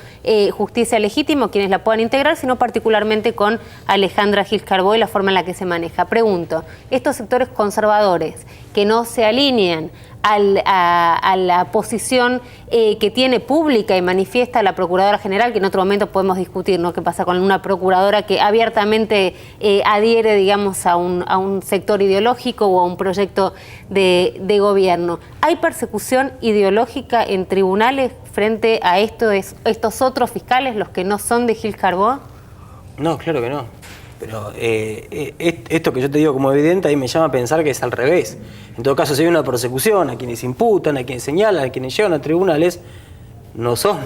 justicia legítima, quienes la puedan integrar, sino particularmente con Alejandra Gil Carbó y la forma en la que se maneja. Pregunto, estos sectores conservadores que no se alinean a la posición que tiene pública y manifiesta la Procuradora General, que en otro momento podemos discutir, ¿no? ¿Qué pasa con una procuradora que abiertamente adhiere, digamos, a un sector ideológico o a un proyecto de gobierno? ¿Hay persecución ideológica en tribunales frente a estos otros fiscales, los que no son de Gil Carbó? No, claro que no. Pero esto que yo te digo como evidente, ahí me llama a pensar que es al revés. En todo caso, si hay una persecución a quienes imputan, a quienes señalan, a quienes llevan a tribunales, no son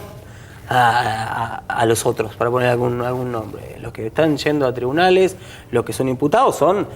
a los otros, para poner algún nombre. Los que están yendo a tribunales, los que son imputados son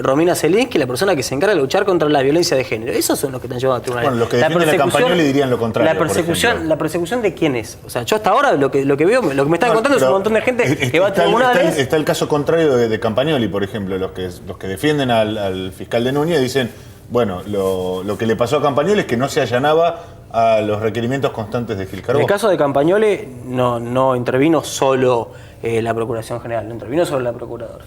Romina Zelinsky, la persona que se encarga de luchar contra la violencia de género. Esos son los que están llevando a tribunales. Bueno, los que defienden la Campagnoli dirían lo contrario. ¿La persecución de quién es? O sea, yo hasta ahora lo que veo, lo que me están contando es un montón de gente que va a tribunales. Está el caso contrario de Campagnoli, por ejemplo, los que defienden al fiscal de Núñez dicen, bueno, lo que le pasó a Campagnoli es que no se allanaba a los requerimientos constantes de Gil Carbó. En el caso de Campagnoli no intervino solo la Procuración General, no intervino solo la Procuradora.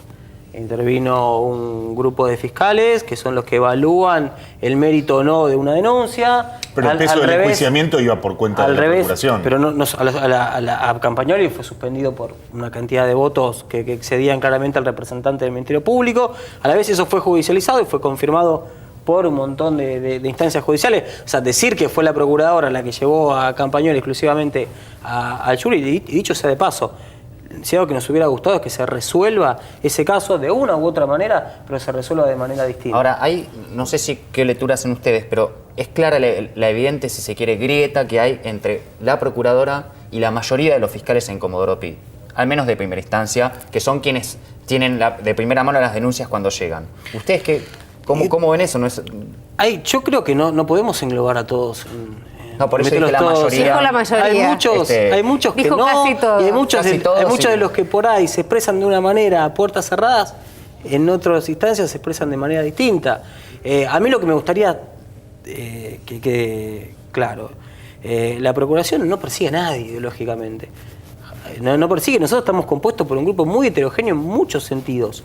Intervino un grupo de fiscales que son los que evalúan el mérito o no de una denuncia. Pero el peso del enjuiciamiento iba por cuenta de la Procuración. Pero a Campagnoli fue suspendido por una cantidad de votos que excedían claramente al representante del Ministerio Público. A la vez eso fue judicializado y fue confirmado por un montón de instancias judiciales. O sea, decir que fue la Procuradora la que llevó a Campagnoli exclusivamente al jury, y dicho sea de paso, si algo que nos hubiera gustado es que se resuelva ese caso de una u otra manera, pero se resuelva de manera distinta. Ahora, no sé qué lectura hacen ustedes, pero es clara la evidente, si se quiere, grieta que hay entre la Procuradora y la mayoría de los fiscales en Comodoro Pi, al menos de primera instancia, que son quienes tienen de primera mano las denuncias cuando llegan. ¿Ustedes cómo ven eso? Yo creo que no podemos englobar a todos. No, por eso dije la mayoría. Dijo la mayoría. Hay muchos que dijo no, casi todo. y hay muchos de los que por ahí se expresan de una manera a puertas cerradas, en otras instancias se expresan de manera distinta. A mí lo que me gustaría que quede claro, la Procuración no persigue a nadie ideológicamente. No persigue, nosotros estamos compuestos por un grupo muy heterogéneo en muchos sentidos.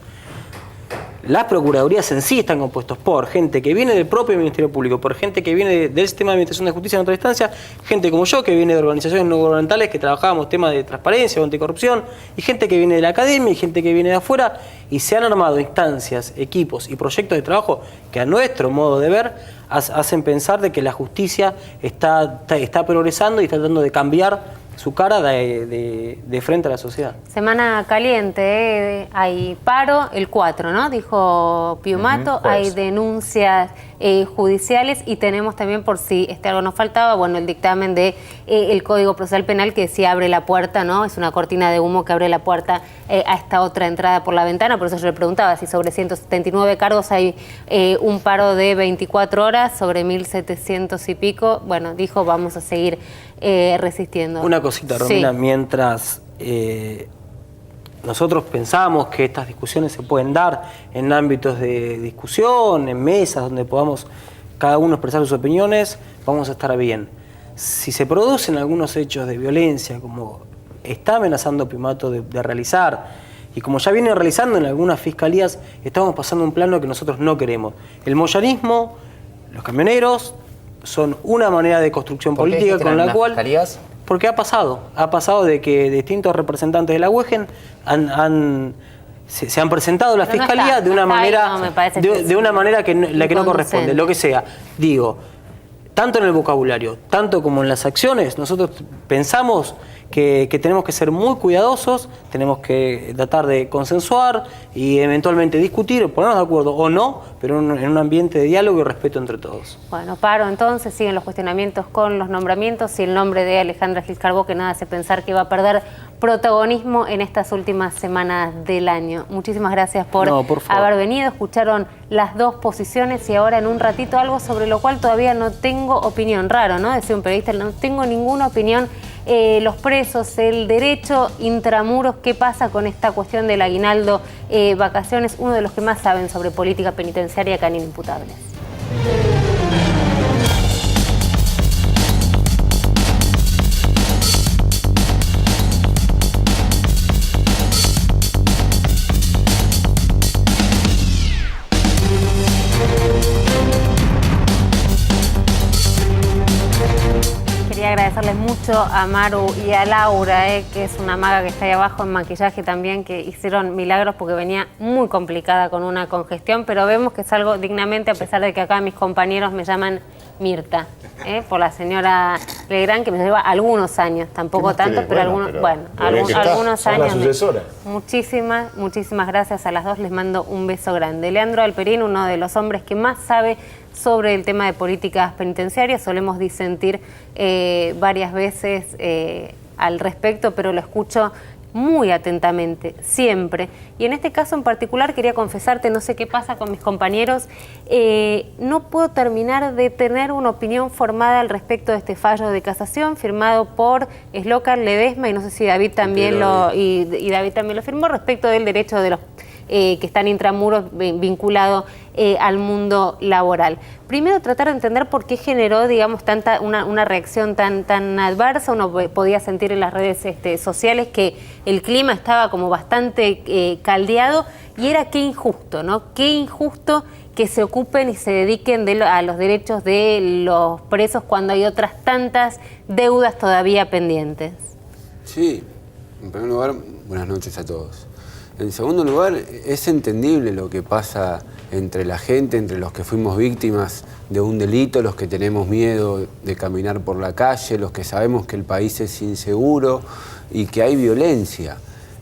Las procuradurías en sí están compuestas por gente que viene del propio Ministerio Público, por gente que viene del sistema de administración de justicia en otra instancia, gente como yo que viene de organizaciones no gubernamentales que trabajábamos temas de transparencia o anticorrupción, y gente que viene de la academia y gente que viene de afuera, y se han armado instancias, equipos y proyectos de trabajo que a nuestro modo de ver hacen pensar de que la justicia está progresando y está tratando de cambiar su cara de frente a la sociedad. Semana caliente, hay paro el 4, ¿no? Dijo Piumato, hay denuncias judiciales y tenemos también, por si algo nos faltaba, bueno, el dictamen de el Código Procesal Penal que sí abre la puerta, ¿no? Es una cortina de humo que abre la puerta a esta otra entrada por la ventana, por eso yo le preguntaba si sobre 179 cargos hay un paro de 24 horas, sobre 1.700 y pico, bueno, dijo vamos a seguir resistiendo. Una cosita, Romina, sí. Mientras nosotros pensamos que estas discusiones se pueden dar en ámbitos de discusión, en mesas donde podamos cada uno expresar sus opiniones, vamos a estar bien. Si se producen algunos hechos de violencia, como está amenazando Piumato de realizar, y como ya viene realizando en algunas fiscalías, estamos pasando un plano que nosotros no queremos. El moyanismo, los camioneros, son una manera de construcción política con la cual... Fiscalías? Porque ha pasado de que distintos representantes de la UEGEN se han presentado a la fiscalía de una manera que no corresponde, lo que sea. Digo, tanto en el vocabulario, tanto como en las acciones, nosotros pensamos que tenemos que ser muy cuidadosos, tenemos que tratar de consensuar y eventualmente discutir, ponernos de acuerdo o no, pero en un ambiente de diálogo y respeto entre todos. Bueno, paro entonces, siguen los cuestionamientos con los nombramientos y el nombre de Alejandra Gil Carbó, que nada hace pensar que va a perder protagonismo en estas últimas semanas del año. Muchísimas gracias por haber venido, escucharon las dos posiciones y ahora en un ratito algo sobre lo cual todavía no tengo opinión. Raro, ¿no? Decía un periodista, no tengo ninguna opinión. Los presos, el derecho intramuros, ¿qué pasa con esta cuestión del aguinaldo, vacaciones? Uno de los que más saben sobre política penitenciaria acá en Inimputables. Agradecerles mucho a Maru y a Laura, que es una maga que está ahí abajo en maquillaje también, que hicieron milagros porque venía muy complicada con una congestión, pero vemos que es algo dignamente, a pesar de que acá mis compañeros me llaman Mirta, por la señora Legrand, que me lleva algunos años, tampoco tanto, pero algunos años. Muchísimas gracias a las dos, les mando un beso grande. Leandro Alperín, uno de los hombres que más sabe sobre el tema de políticas penitenciarias, solemos disentir varias veces al respecto, pero lo escucho muy atentamente, siempre. Y en este caso en particular quería confesarte, no sé qué pasa con mis compañeros, no puedo terminar de tener una opinión formada al respecto de este fallo de casación firmado por Slocar Ledesma, y no sé si David también David también lo firmó, respecto del derecho de los que están intramuros vinculados al mundo laboral. Primero, tratar de entender por qué generó, digamos, una reacción tan adversa. Uno podía sentir en las redes sociales que el clima estaba como bastante caldeado, y era qué injusto, ¿no? Qué injusto que se ocupen y se dediquen a los derechos de los presos cuando hay otras tantas deudas todavía pendientes. Sí, en primer lugar, buenas noches a todos. En segundo lugar, es entendible lo que pasa entre la gente, entre los que fuimos víctimas de un delito, los que tenemos miedo de caminar por la calle, los que sabemos que el país es inseguro y que hay violencia.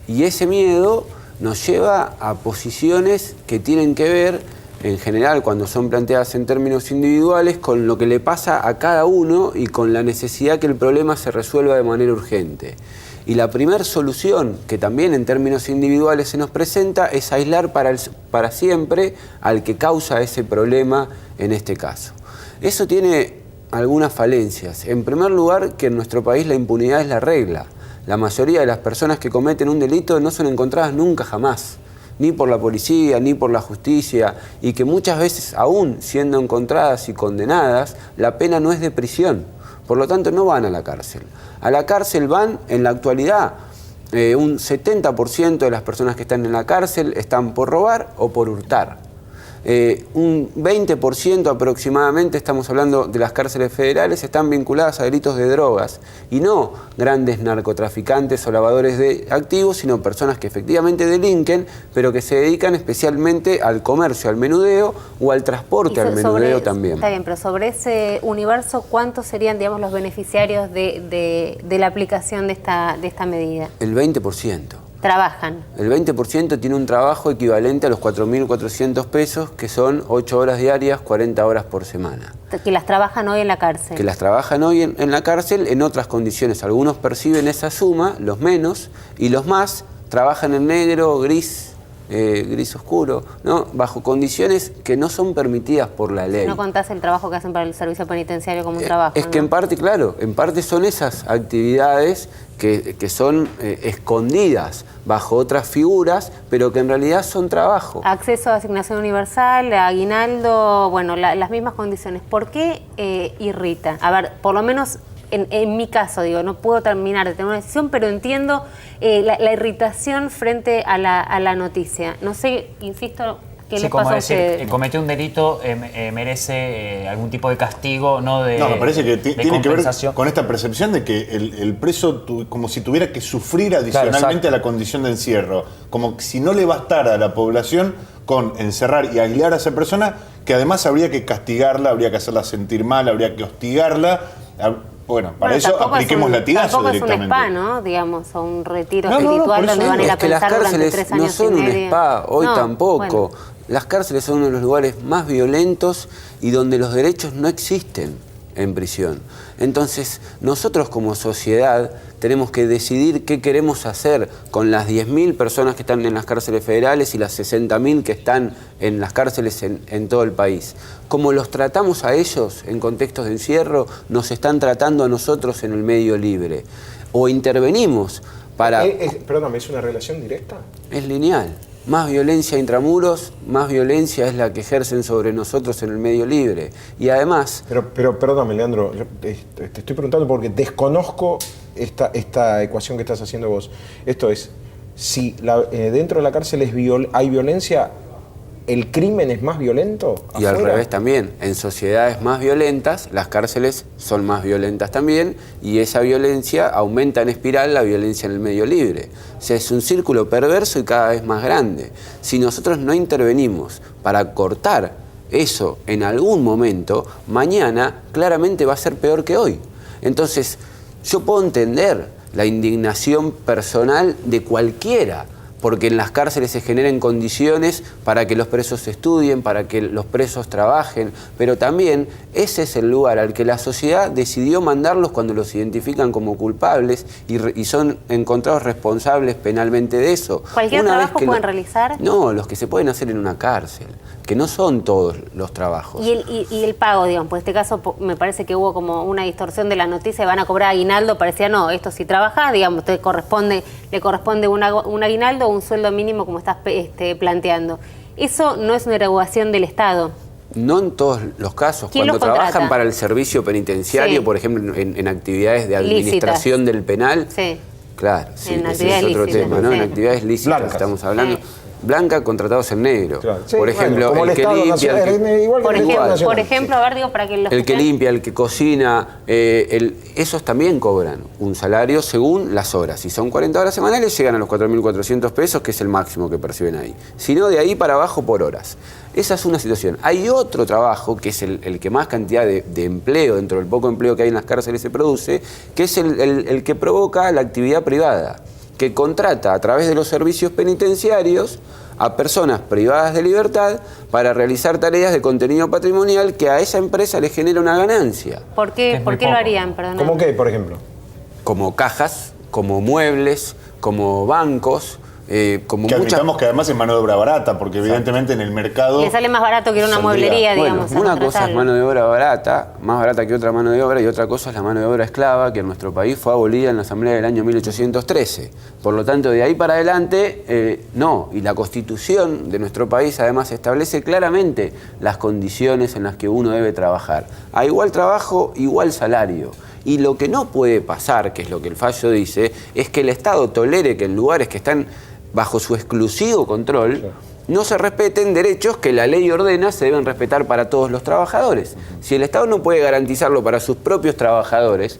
Y ese miedo nos lleva a posiciones que tienen que ver, en general, cuando son planteadas en términos individuales, con lo que le pasa a cada uno y con la necesidad que el problema se resuelva de manera urgente. Y la primera solución, que también en términos individuales se nos presenta, es aislar para siempre al que causa ese problema en este caso. Eso tiene algunas falencias. En primer lugar, que en nuestro país la impunidad es la regla. La mayoría de las personas que cometen un delito no son encontradas nunca jamás. ni por la policía, ni por la justicia, y que muchas veces, aún siendo encontradas y condenadas, la pena no es de prisión. Por lo tanto, no van a la cárcel. A la cárcel van, en la actualidad, un 70% de las personas que están en la cárcel están por robar o por hurtar. Un 20% aproximadamente, estamos hablando de las cárceles federales, están vinculadas a delitos de drogas, y no grandes narcotraficantes o lavadores de activos, sino personas que efectivamente delinquen, pero que se dedican especialmente al comercio, al menudeo o al transporte al menudeo también. Está bien, pero sobre ese universo, ¿cuántos serían, digamos, los beneficiarios de la aplicación de esta medida? El 20%. Trabajan. El 20% tiene un trabajo equivalente a los 4.400 pesos, que son 8 horas diarias, 40 horas por semana. Que las trabajan hoy en la cárcel. Que las trabajan hoy en la cárcel en otras condiciones. Algunos perciben esa suma, los menos, y los más trabajan en negro, gris oscuro, ¿no? Bajo condiciones que no son permitidas por la ley. No contás el trabajo que hacen para el servicio penitenciario como un trabajo. Es que en parte, claro, en parte son esas actividades que son escondidas bajo otras figuras, pero que en realidad son trabajo. Acceso a asignación universal, aguinaldo, bueno, las mismas condiciones. ¿Por qué irrita? A ver, por lo menos en mi caso, digo, no puedo terminar de tener una decisión, pero entiendo la irritación frente a la noticia. No sé, insisto, ¿qué les pasa a ustedes? Cometió un delito, merece algún tipo de castigo, no de No, me parece que tiene que ver compensación. con esta percepción de que el preso como si tuviera que sufrir adicionalmente a la condición de encierro. Como si no le bastara a la población con encerrar y aislar a esa persona, que además habría que castigarla, habría que hacerla sentir mal, habría que hostigarla. Bueno, para eso apliquemos latigazo directamente. Tampoco es un spa, ¿no? Digamos, o un retiro espiritual donde van a ir a pensar durante 3 años y medio. No son un spa, hoy tampoco. Bueno. Las cárceles son uno de los lugares más violentos y donde los derechos no existen en prisión. Entonces, nosotros como sociedad tenemos que decidir qué queremos hacer con las 10.000 personas que están en las cárceles federales y las 60.000 que están en las cárceles en todo el país. Como los tratamos a ellos en contextos de encierro, nos están tratando a nosotros en el medio libre. O intervenimos para... Perdóname, ¿es una relación directa? Es lineal. Más violencia intramuros, más violencia es la que ejercen sobre nosotros en el medio libre. Y además... Pero perdóname, Leandro, yo te estoy preguntando porque desconozco esta ecuación que estás haciendo vos. Esto es, si dentro de la cárcel hay violencia, ¿el crimen es más violento? Y al revés también. En sociedades más violentas, las cárceles son más violentas también, y esa violencia aumenta en espiral la violencia en el medio libre. O sea, es un círculo perverso y cada vez más grande. Si nosotros no intervenimos para cortar eso en algún momento, mañana claramente va a ser peor que hoy. Entonces, yo puedo entender la indignación personal de cualquiera, porque en las cárceles se generen condiciones para que los presos estudien, para que los presos trabajen, pero también ese es el lugar al que la sociedad decidió mandarlos cuando los identifican como culpables y son encontrados responsables penalmente de eso. ¿Cualquier trabajo pueden realizar? No, los que se pueden hacer en una cárcel, que no son todos los trabajos. Y el pago, digamos, por este caso me parece que hubo como una distorsión de la noticia, van a cobrar aguinaldo, parecía no, esto si trabajás, digamos, le corresponde un aguinaldo o un sueldo mínimo como estás planteando. Eso no es una erogación del Estado. No en todos los casos. ¿Quién Cuando los contrata? trabajan para el servicio penitenciario, Sí. por ejemplo, en actividades de administración del penal, Sí. claro, sí, En ese es otro lícitas, tema, ¿no? sí. En actividades lícitas Blancas. estamos hablando. Sí. Blanca, contratados en negro. Claro. Sí, por ejemplo, como el que Estado limpia, nacional, el Por nacional, ejemplo, a ver, digo, para que los que limpia, el que cocina, esos también cobran un salario según las horas. Si son 40 horas semanales, llegan a los 4.400 pesos, que es el máximo que perciben ahí. Si no, de ahí para abajo por horas. Esa es una situación. Hay otro trabajo, que es el que más cantidad de empleo, dentro del poco empleo que hay en las cárceles se produce, que es el que provoca la actividad privada, que contrata a través de los servicios penitenciarios a personas privadas de libertad para realizar tareas de contenido patrimonial que a esa empresa le genera una ganancia. ¿Por qué lo harían? Perdón. ¿Cómo qué, por ejemplo? Como cajas, como muebles, como bancos, como Que muchas... admitamos que además es mano de obra barata, porque evidentemente en el mercado... Le sale más barato que ir a una saldría. mueblería, Bueno, digamos. una cosa es mano de obra barata, más barata que otra mano de obra, y otra cosa es la mano de obra esclava, que en nuestro país fue abolida en la Asamblea del año 1813. Por lo tanto, de ahí para adelante, no. Y la Constitución de nuestro país además establece claramente las condiciones en las que uno debe trabajar. A igual trabajo, igual salario. Y lo que no puede pasar, que es lo que el fallo dice, es que el Estado tolere que en lugares que están bajo su exclusivo control, no se respeten derechos que la ley ordena se deben respetar para todos los trabajadores. Si el Estado no puede garantizarlo para sus propios trabajadores,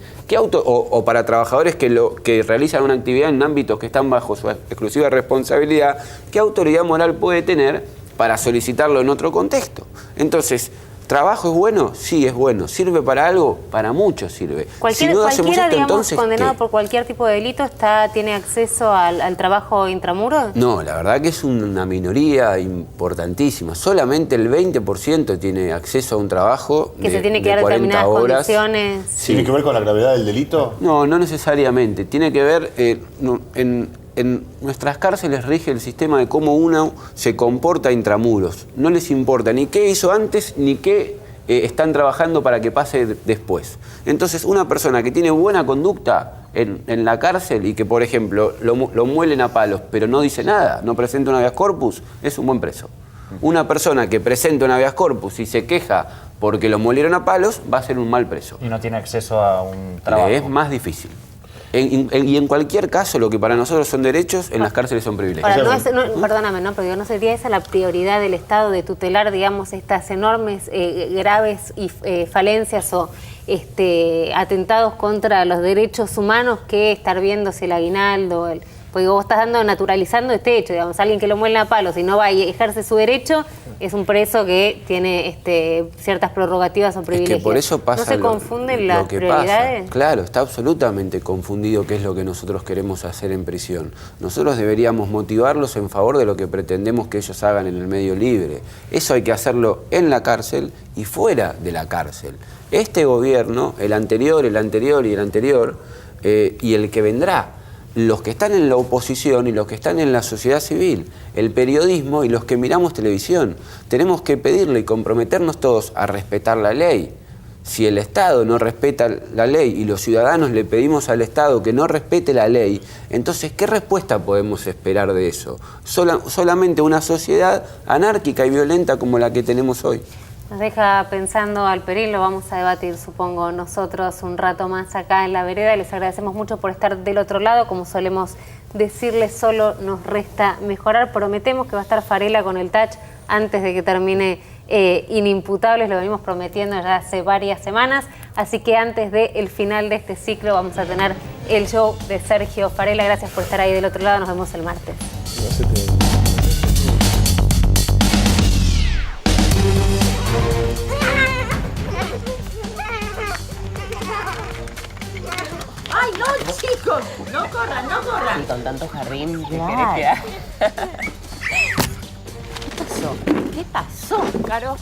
o para trabajadores que realizan una actividad en ámbitos que están bajo su exclusiva responsabilidad, ¿qué autoridad moral puede tener para solicitarlo en otro contexto? Entonces, ¿trabajo es bueno? Sí, es bueno. ¿Sirve para algo? Para mucho sirve. Cualquiera, Esto, digamos, entonces, condenado ¿qué? por cualquier tipo de delito tiene acceso al trabajo intramuros. No, la verdad que es una minoría importantísima. Solamente el 20% tiene acceso a un trabajo Que de, se tiene que de dar 40 determinadas horas. condiciones. Sí. ¿Tiene que ver con la gravedad del delito? No, no necesariamente. Tiene que ver, en nuestras cárceles rige el sistema de cómo uno se comporta intramuros. No les importa ni qué hizo antes ni qué están trabajando para que pase después. Entonces, una persona que tiene buena conducta en la cárcel y que, por ejemplo, lo muelen a palos, pero no dice nada, no presenta un habeas corpus, es un buen preso. Una persona que presenta un habeas corpus y se queja porque lo molieron a palos, va a ser un mal preso. Y no tiene acceso a un trabajo. Le es más difícil. Y en cualquier caso, lo que para nosotros son derechos, en las cárceles son privilegios. Ahora, perdóname, ¿no? Pero no sería esa la prioridad del Estado de tutelar, digamos, estas enormes, graves falencias o atentados contra los derechos humanos que estar viendo si el aguinaldo, porque vos estás naturalizando este hecho, digamos, alguien que lo muele a palos y no va y ejerce su derecho, es un preso que tiene ciertas prerrogativas o privilegios. Es que por eso pasa ¿No se confunden las prioridades? Pasa. Claro, está absolutamente confundido qué es lo que nosotros queremos hacer en prisión. Nosotros deberíamos motivarlos en favor de lo que pretendemos que ellos hagan en el medio libre. Eso hay que hacerlo en la cárcel y fuera de la cárcel. Este gobierno, el anterior y el anterior y el que vendrá, los que están en la oposición y los que están en la sociedad civil, el periodismo y los que miramos televisión, tenemos que pedirle y comprometernos todos a respetar la ley. Si el Estado no respeta la ley y los ciudadanos le pedimos al Estado que no respete la ley, entonces, ¿qué respuesta podemos esperar de eso? Solamente una sociedad anárquica y violenta como la que tenemos hoy. Nos deja pensando Alperín, lo vamos a debatir, supongo, nosotros un rato más acá en La Vereda. Les agradecemos mucho por estar del otro lado. Como solemos decirles, solo nos resta mejorar. Prometemos que va a estar Farela con el touch antes de que termine Inimputables. Lo venimos prometiendo ya hace varias semanas. Así que antes del final de este ciclo vamos a tener el show de Sergio Farela. Gracias por estar ahí del otro lado. Nos vemos el martes. ¡Ay, no, chicos! No corran, no corran. Y con tanto jardín, ¿qué Claro. querés que haga? ¿Qué pasó? ¿Qué pasó, Caro?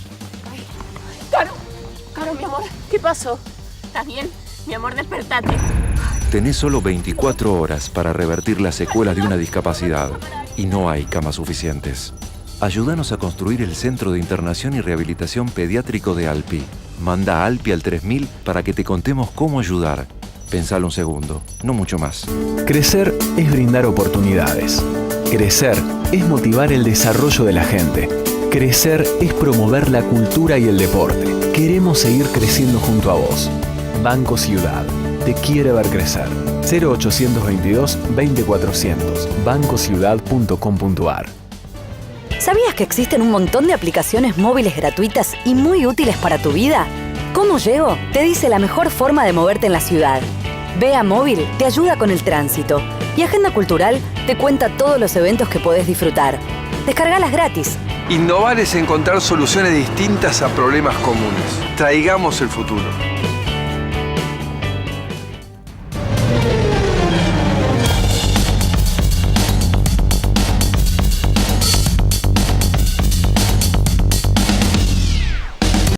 Ay, Caro, mi amor, ¿qué pasó? ¿Estás bien? Mi amor, despertate. Tenés solo 24 horas para revertir las secuelas de una discapacidad y no hay camas suficientes. Ayúdanos a construir el Centro de Internación y Rehabilitación Pediátrico de Alpi. Manda a Alpi al 3000 para que te contemos cómo ayudar. Pensalo un segundo, no mucho más. Crecer es brindar oportunidades. Crecer es motivar el desarrollo de la gente. Crecer es promover la cultura y el deporte. Queremos seguir creciendo junto a vos. Banco Ciudad. Te quiere ver crecer. 0822 20400. bancociudad.com.ar. ¿Sabías que existen un montón de aplicaciones móviles gratuitas y muy útiles para tu vida? ¿Cómo llego? Te dice la mejor forma de moverte en la ciudad. Vea Móvil te ayuda con el tránsito. Y Agenda Cultural te cuenta todos los eventos que podés disfrutar. Descargalas gratis. Innovar es encontrar soluciones distintas a problemas comunes. Traigamos el futuro.